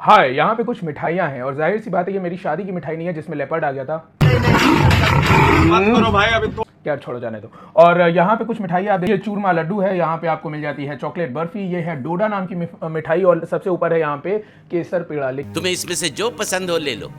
हाय, यहाँ पे कुछ मिठाइयाँ हैं और जाहिर सी बात है ये मेरी शादी की मिठाई नहीं है जिसमें लेपर्ड आ गया था। मत करो भाई अभी तो। क्या छोड़ो जाने दो। और यहाँ पे कुछ मिठाइयाँ आप देखिए, चूरमा लड्डू है, यहाँ पे आपको मिल जाती है चॉकलेट बर्फी, ये है डोडा नाम की मिठाई और सबसे ऊपर है यहाँ पे केसर पेड़ा। तुम्हें इसमें से जो पसंद हो ले लो।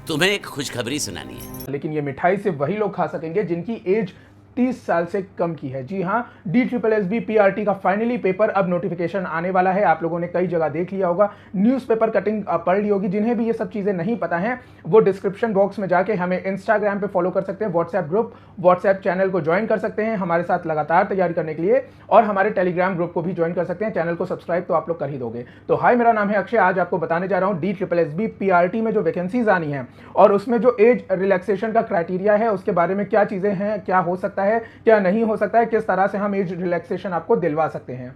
तुम्हें एक खुशखबरी सुनानी है। लेकिन ये मिठाई सिर्फ वही लोग खा सकेंगे जिनकी एज 30 साल से कम की है। जी हाँ, DSSB PRT का फाइनली पेपर अब नोटिफिकेशन आने वाला है। आप लोगों ने कई जगह देख लिया होगा, न्यूज़पेपर कटिंग पढ़ ली होगी। जिन्हें भी ये सब चीज़ें नहीं पता हैं वो डिस्क्रिप्शन बॉक्स में जाके हमें इंस्टाग्राम पे फॉलो कर सकते हैं, व्हाट्सएप ग्रुप, व्हाट्सएप चैनल को ज्वाइन कर सकते हैं हमारे साथ लगातार तैयारी करने के लिए, और हमारे टेलीग्राम ग्रुप को भी ज्वाइन कर सकते हैं। चैनल को सब्सक्राइब तो आप लोग कर ही दोगे। तो हाय, मेरा नाम है अक्षय। आज आपको बताने जा रहा हूँ DSSB PRT में जो वैकेंसीज आनी है और उसमें जो एज रिलैक्सेशन का क्राइटेरिया है उसके बारे में क्या चीज़ें हैं, क्या हो सकता है, क्या नहीं हो सकता है, किस तरह से हम एज रिलैक्सेशन आपको दिलवा सकते हैं।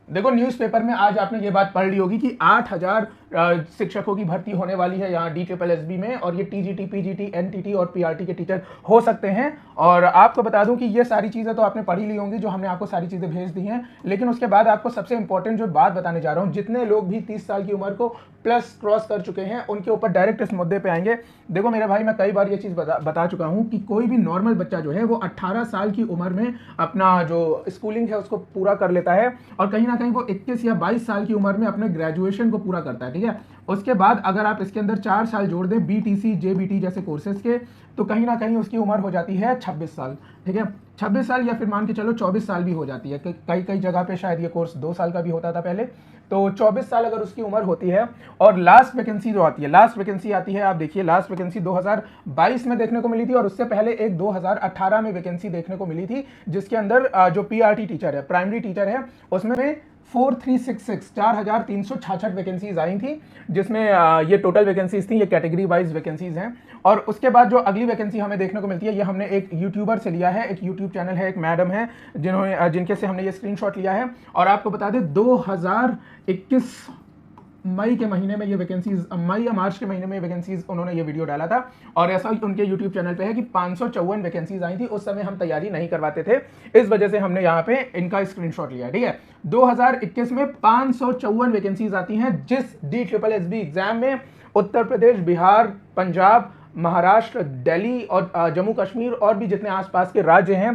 देखो, न्यूज़पेपर में आज आपने ये बात पढ़ ली होगी कि 8000 शिक्षकों की भर्ती होने वाली है यहाँ DSSB में, और ये TGT, PGT, NTT और PRT के टीचर हो सकते हैं। और आपको बता दूं कि ये सारी चीज़ें तो आपने पढ़ी ली होंगी, जो हमने आपको सारी चीज़ें भेज दी हैं। लेकिन उसके बाद आपको सबसे इंपॉर्टेंट जो बात बताने जा रहा हूँ, जितने लोग भी 30 साल की उम्र को प्लस क्रॉस कर चुके हैं उनके ऊपर डायरेक्ट इस मुद्दे पे आएंगे। देखो मेरे भाई, मैं कई बार ये चीज़ बता चुका हूँ कि कोई भी नॉर्मल बच्चा जो है वो 18 साल की उम्र में अपना जो स्कूलिंग है उसको पूरा कर लेता है, और कहीं ना कहीं वो 21 या 22 साल की उम्र में अपने ग्रेजुएशन को पूरा करता है। ठीक है, उसके बाद अगर आप इसके अंदर 4 साल जोड़ दें BTC, JBT जैसे कोर्सेज के, तो कहीं ना कहीं उसकी उम्र हो जाती है 26 साल। ठीक है, 26 साल या फिर मान के चलो 24 साल भी हो जाती है। कई जगह पे शायद ये कोर्स 2 साल का भी होता था पहले। तो 24 साल अगर उसकी उम्र होती है, और लास्ट वैकेंसी जो आती है, लास्ट वैकेंसी आती है, आप देखिए लास्ट वैकेंसी 2022 में देखने को मिली थी, और उससे पहले एक 2018 में वैकेंसी देखने को मिली थी, जिसके अंदर जो PRT टीचर है, प्राइमरी टीचर है, उसमें 4366 वैकेंसीज आई थी, जिसमें ये टोटल वैकेंसीज थी, ये कैटेगरी वाइज वैकेंसीज हैं। और उसके बाद जो अगली वैकेंसी हमें देखने को मिलती है, ये हमने एक यूट्यूबर से लिया है, एक यूट्यूब चैनल है, एक मैडम है जिनके से हमने ये स्क्रीनशॉट लिया है। और आपको बता दें 2021 मई के महीने में ये वैकेंसीज, मई या मार्च के महीने में वैकेंसीज उन्होंने ये वीडियो डाला था, और ऐसा उनके यूट्यूब चैनल पे है कि 554 वैकेंसीज आई थी। उस समय हम तैयारी नहीं करवाते थे, इस वजह से हमने यहाँ पे इनका स्क्रीनशॉट लिया। ठीक है, 2021 में 554 वैकेंसीज आती हैं, जिस DSSB एग्जाम में उत्तर प्रदेश, बिहार, पंजाब, महाराष्ट्र, दिल्ली और जम्मू कश्मीर और भी जितने आसपास के राज्य हैं,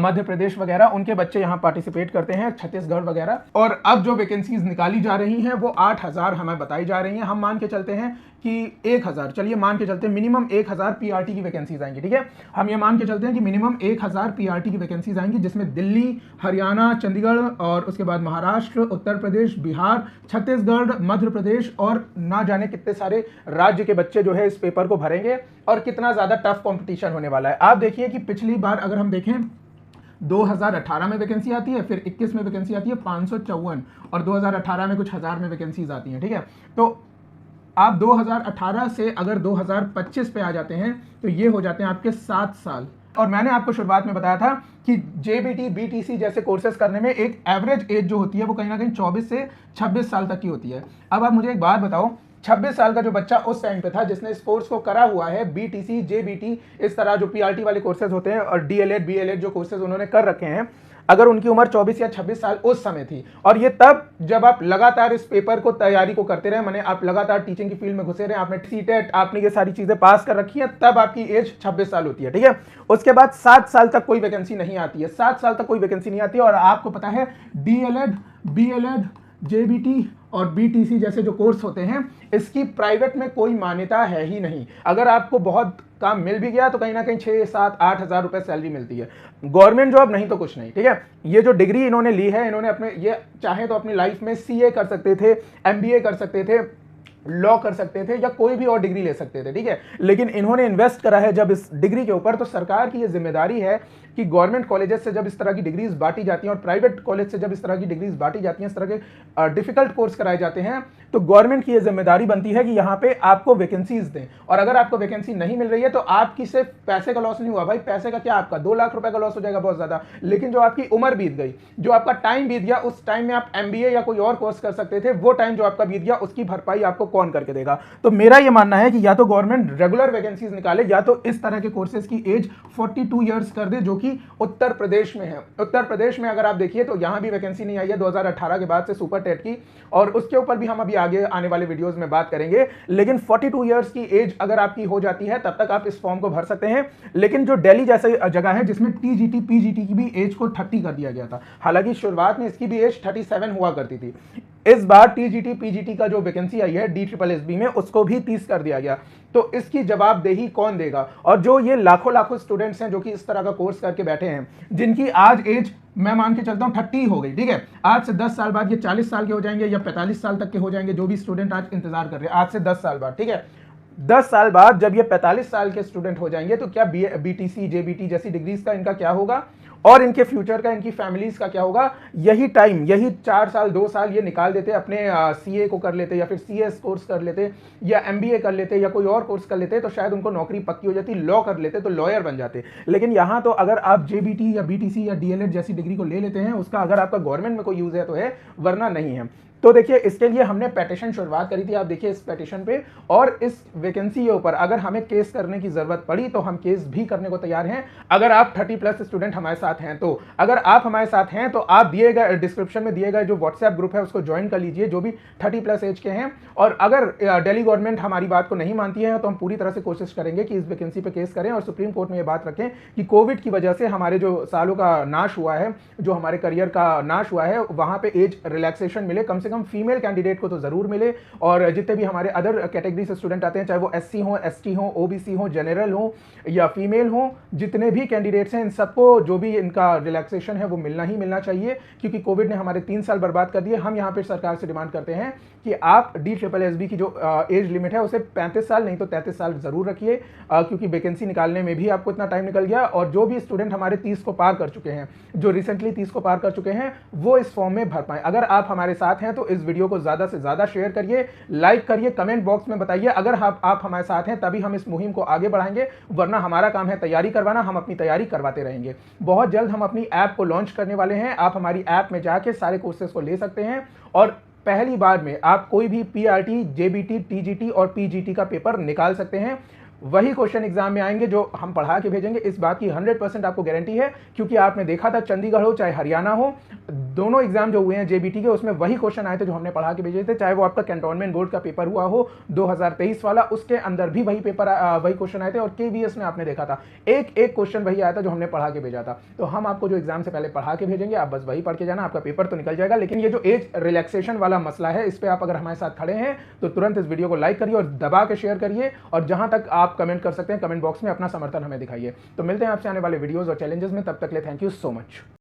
मध्य प्रदेश वगैरह, उनके बच्चे यहाँ पार्टिसिपेट करते हैं, छत्तीसगढ़ वगैरह। और अब जो वैकेंसीज निकाली जा रही हैं वो 8000 हमें बताई जा रही हैं। हम मान के चलते हैं कि 1000, चलिए मान के चलते हैं मिनिमम 1000 PRT की वैकेंसीज आएंगी। ठीक है, हम ये मान के चलते हैं कि मिनिमम 1000 PRT की वैकेंसीज आएंगी, जिसमें दिल्ली, हरियाणा, चंडीगढ़ और उसके बाद महाराष्ट्र, उत्तर प्रदेश, बिहार, छत्तीसगढ़, मध्य प्रदेश और ना जाने कितने सारे राज्य के बच्चे जो है इस पेपर को भरेंगे, और कितना ज्यादा टफ कंपटीशन होने वाला है। आप देखिए कि पिछली बार अगर हम देखें 2018 में वैकेंसी आती है, फिर 21 में वैकेंसी आती है 554, और 2018 में कुछ हजार में वैकेंसीज आती हैं। ठीक है, तो आप 2018 से अगर 2025 पे आ जाते हैं तो ये हो जाते हैं आपके 7 साल। और मैंने आपको शुरुआत में बताया था कि JBT, BTC जैसे कोर्सेज करने में एक एवरेज एज जो होती है वो कहीं ना कहीं 24 से 26 साल तक की होती है। अब आप मुझे एक बात बताओ, 26 साल का जो बच्चा उस टाइम पे था जिसने इस कोर्स को करा हुआ है, BTC, JBT, इस तरह जो PRT वाले कोर्सेज होते हैं, और DLED, BLED जो कोर्सेज उन्होंने कर रखे हैं, अगर उनकी उम्र 24 या 26 साल उस समय थी, और ये तब जब आप लगातार इस पेपर को तैयारी को करते रहे, माने आप लगातार टीचिंग की फील्ड में घुसे रहे, आपने CTET, आपने ये सारी चीजें पास कर रखी है, तब आपकी एज 26 साल होती है। ठीक है, उसके बाद 7 साल तक कोई वैकेंसी नहीं आती है, 7 साल तक कोई वैकेंसी नहीं आती है। और आपको पता है DLED, BLED, JBT और BTC जैसे जो कोर्स होते हैं, इसकी प्राइवेट में कोई मान्यता है ही नहीं। अगर आपको बहुत काम मिल भी गया तो कहीं ना कहीं 6, 7, 8 हज़ार रुपए सैलरी मिलती है, गवर्नमेंट जॉब नहीं तो कुछ नहीं। ठीक है, ये जो डिग्री इन्होंने ली है, इन्होंने अपने ये चाहे तो अपनी लाइफ में CA कर सकते थे, MBA कर सकते थे, लॉ कर सकते थे, या कोई भी और डिग्री ले सकते थे। ठीक है, लेकिन इन्होंने इन्वेस्ट करा है जब इस डिग्री के ऊपर, तो सरकार की ये जिम्मेदारी है कि गवर्नमेंट कॉलेजेस से जब इस तरह की डिग्रीज बांटी जाती हैं और प्राइवेट कॉलेज से जब इस तरह की डिग्रीज बांटी जाती हैं, इस तरह के डिफिकल्ट कोर्स कराए जाते हैं, तो गवर्नमेंट की ये जिम्मेदारी बनती है कि यहाँ पे आपको वैकेंसीज दें। और अगर आपको वैकेंसी नहीं मिल रही है तो आपकी सिर्फ पैसे का लॉस नहीं हुआ भाई, पैसे का क्या, आपका 2 लाख रुपए का लॉस हो जाएगा बहुत ज्यादा, लेकिन जो आपकी उम्र बीत गई, जो आपका टाइम बीत गया, उस टाइम में आप MBA या कोई और कोर्स कर सकते थे, वो टाइम जो आपका बीत गया उसकी भरपाई आपको कौन करके देगा। तो मेरा ये मानना है कि या तो गवर्नमेंट रेगुलर वैकेंसीज निकाले, या तो इस तरह के कोर्सेज की एज 42 ईयर्स कर दे, जो कि की उत्तर प्रदेश में है। उत्तर प्रदेश में अगर आप देखिए तो यहां भी वैकेंसी नहीं आई है 2018 के बाद से सुपर टेट की, और उसके ऊपर भी हम अभी आगे आने वाले वीडियोस में बात करेंगे। लेकिन 42 इयर्स की एज अगर आपकी हो जाती है तब तक आप इस फॉर्म को भर सकते हैं। लेकिन जो दिल्ली जैसे जगह है जिसमें टीजीटी पीजीटी की भी एज को 30 कर दिया गया था, हालांकि शुरुआत में इसकी भी एज 37 हुआ करती थी, इस बार टीजीटी पीजीटी का जो वैकेंसी आई है DSSB में उसको भी 30 कर दिया गया। तो इसकी जवाबदेही कौन देगा? और जो ये लाखों लाखों स्टूडेंट्स हैं जो कि इस तरह का कोर्स करके बैठे हैं, जिनकी आज एज मैं मान के चलता हूं 30 हो गई, ठीक है, आज से 10 साल बाद ये 40 साल के हो जाएंगे या 45 साल तक के हो जाएंगे, जो भी स्टूडेंट आज इंतजार कर रहे हैं, आज से 10 साल बाद, ठीक है, 10 साल बाद जब ये 45 साल के स्टूडेंट हो जाएंगे तो क्या बीटीसी जेबीटी जैसी डिग्रीज का इनका क्या होगा, और इनके फ्यूचर का, इनकी फैमिलीज का क्या होगा? यही टाइम, यही 4 साल 2 साल ये निकाल देते, अपने सीए को कर लेते या फिर सीएस कोर्स कर लेते या एमबीए कर लेते या कोई और कोर्स कर लेते, तो शायद उनको नौकरी पक्की हो जाती, लॉ कर लेते तो लॉयर बन जाते। लेकिन यहाँ तो अगर आप जेबीटी या बीटीसी या डीएलएड जैसी डिग्री को ले लेते हैं, उसका अगर आपका गवर्नमेंट में कोई यूज है तो है, वरना नहीं है। तो देखिए इसके लिए हमने पेटिशन शुरुआत करी थी, आप देखिए इस पेटिशन पे, और इस वैकेंसी के ऊपर अगर हमें केस करने की जरूरत पड़ी तो हम केस भी करने को तैयार हैं, अगर आप 30+ स्टूडेंट हमारे साथ हैं तो। अगर आप हमारे साथ हैं तो आप दिए गए डिस्क्रिप्शन में दिए गए जो व्हाट्सएप ग्रुप है उसको ज्वाइन कर लीजिए, जो भी 30+ एज के हैं। और अगर दिल्ली गवर्नमेंट हमारी बात को नहीं मानती है तो हम पूरी तरह से कोशिश करेंगे कि इस वैकेंसी पे केस करें और सुप्रीम कोर्ट में ये बात रखें कि कोविड की वजह से हमारे जो सालों का नाश हुआ है, जो हमारे करियर का नाश हुआ है, वहां पे एज रिलैक्सेशन मिले, कम से कम फीमेल कैंडिडेट को तो जरूर मिले। और जितने भी हमारे अदर कैटेगरी से स्टूडेंट आते हैं, चाहे वो एससी हो, एसटी हो, ओबीसी हो, जनरल हो या फीमेल हो, जितने भी कैंडिडेट्स हैं इन सबको जो भी इनका रिलैक्सेशन है वो मिलना ही मिलना चाहिए, क्योंकि कोविड ने हमारे 3 साल बर्बाद कर दिए। हम यहाँ पे सरकार से डिमांड करते हैं कि आप DSSB की जो एज लिमिट है उसे 35 साल नहीं तो 33 साल जरूर रखिए, क्योंकि वैकेंसी निकालने में भी आपको इतना टाइम निकल गया। और जो भी स्टूडेंट हमारे 30 को पार कर चुके हैं, जो रिसेंटली 30 को पार कर चुके हैं, वो इस फॉर्म में भर पाए। अगर आप हमारे साथ हैं तो इस वीडियो को ज्यादा से ज्यादा शेयर करिए, लाइक करिए, कमेंट बॉक्स में बताइए अगर आप हमारे साथ हैं, तभी हम इस मुहिम को आगे बढ़ाएंगे, वरना हमारा काम है तैयारी करवाना, हम अपनी तैयारी करवाते रहेंगे। बहुत जल्द हम अपनी ऐप को लॉन्च करने वाले हैं, आप हमारी ऐप में जाके सारे कोर्सेज को ले सकते हैं और पहली बार में आप कोई भी पीआरटी, जेबीटी, टीजीटी और पीजीटी का पेपर निकाल सकते हैं। वही क्वेश्चन एग्जाम में आएंगे जो हम पढ़ा के भेजेंगे, इस बात की 100% आपको गारंटी है, क्योंकि आपने देखा था चंडीगढ़ हो चाहे हरियाणा हो, दोनों एग्जाम जो हुए हैं जेबीटी के, उसमें वही क्वेश्चन आए थे जो हमने पढ़ा के भेजे थे। चाहे वो आपका कैंटोनमेंट बोर्ड का पेपर हुआ हो 2023 वाला, उसके अंदर भी वही क्वेश्चन आए थे। और केवीएस में आपने देखा था एक क्वेश्चन वही आया था जो हमने पढ़ा के भेजा था। तो हम आपको जो एग्जाम से पहले पढ़ा के भेजेंगे, आप बस वही पढ़ के जाना, आपका पेपर तो निकल जाएगा। लेकिन ये जो एज रिलैक्सेशन वाला मसला है, इस पर आप अगर हमारे साथ खड़े हैं तो तुरंत इस वीडियो को लाइक करिए और दबा के शेयर करिए, और जहां तक आप कमेंट कर सकते हैं कमेंट बॉक्स में अपना समर्थन हमें दिखाइए। तो मिलते हैं आपसे आने वाले वीडियोस और चैलेंजेस में, तब तक के लिए थैंक यू सो मच।